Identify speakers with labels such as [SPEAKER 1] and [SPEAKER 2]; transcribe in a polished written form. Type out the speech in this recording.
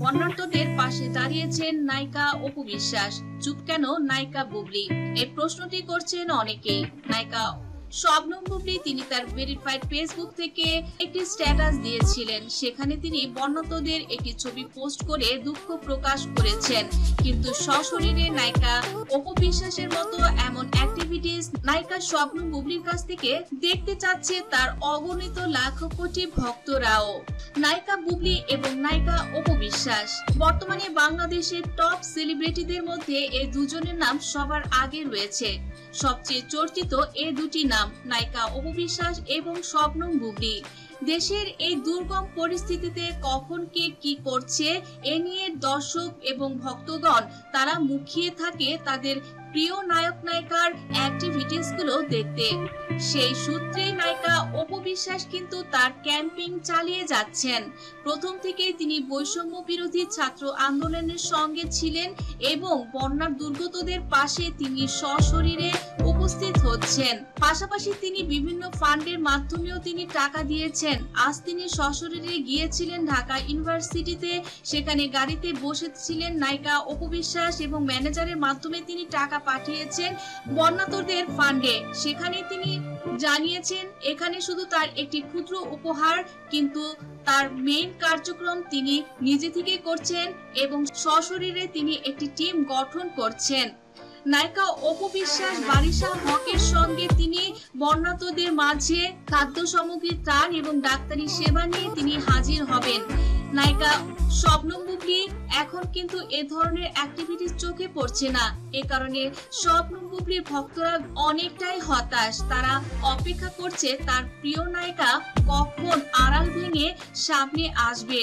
[SPEAKER 1] বন্যার্তদের পাশে দাঁড়িয়েছেন নায়িকা অপু বিশ্বাস। চুপ কেন নায়িকা বুবলি, এই প্রশ্নটি করছেন অনেকেই। নায়িকা শবনম বুবলি তিনি তার ভেরিফাইড ফেসবুক থেকে একটি স্ট্যাটাস দিয়েছিলেন। সেখানে তিনি বন্যার্তদের একটি ছবি পোস্ট করে দুঃখ প্রকাশ করেছেন। কিন্তু সশরীরে নায়িকা অপু বিশ্বাসের মতো এমন অ্যাক্টিভিটিস নায়িকা শবনম বুবলির কাছ থেকে দেখতে চাচ্ছে তার অগণিত লাখ কোটি ভক্তরাও। নায়িকা বুবলি এবং নায়িকা অপু বিশ্বাস বর্তমানে বাংলাদেশের টপ সেলিব্রিটিদের মধ্যে এই দুজনের নাম সবার আগে রয়েছে। সবচেয়ে চর্চিত এই দুটি নাম নায়িকা অপু বিশ্বাস এবং শবনম বুবলি। দেশের এই দুর্গম পরিস্থিতিতে কখন কে কি করছে এ নিয়ে দর্শক এবং ভক্তগণ তারা মুখিয়ে থাকে তাদের প্রিয় নায়ক নায়িকার অ্যাক্টিভিটিস গুলো দেখতে। সেই সূত্রেই নায়িকা অপু বিশ্বাস কিন্তু তার ক্যাম্পিং চালিয়ে যাচ্ছেন। প্রথম থেকেই তিনি বৈষম্য বিরোধী ছাত্র আন্দোলনের সঙ্গে ছিলেন এবং বন্যার দুর্গতদের পাশে তিনি সশরীরে উপস্থিত হচ্ছেন। পাশাপাশি তিনি বিভিন্ন ফান্ডের মাধ্যমেও তিনি টাকা দিয়েছেন। আজ তিনি সশরীরে গিয়েছিলেন ঢাকা ইউনিভার্সিটিতে, সেখানে গাড়িতে বসেছিলেন নায়িকা অপু বিশ্বাস এবং ম্যানেজারের মাধ্যমে তিনি টাকা পাঠিয়েছেন বন্যার্তদের ফান্ডে। সেখানে তিনি জানিয়েছেন এখানে শুধু তার একটি ক্ষুদ্র উপহার, কিন্তু তার মেইন কার্যক্রম তিনি নিজে থেকে করছেন এবং সশরীরে তিনি একটি টিম গঠন করছেন। নায়িকা অপু বিশ্বাস বারিশা হকের সঙ্গে তিনি বন্যার্তদের মাঝে খাদ্য সামগ্রী, ত্রাণ এবং ডাক্তারি সেবা নিয়ে তিনি হাজির হবেন। নায়িকা শবনম বুবলি এখন কিন্তু এ ধরনের অ্যাক্টিভিটিস চোখে পড়ছে না। এ কারণে শবনম বুবলির ভক্তরা অনেকটাই হতাশ। তারা অপেক্ষা করছে তার প্রিয় নায়িকা কখন আড়াল ভেঙে সামনে আসবে।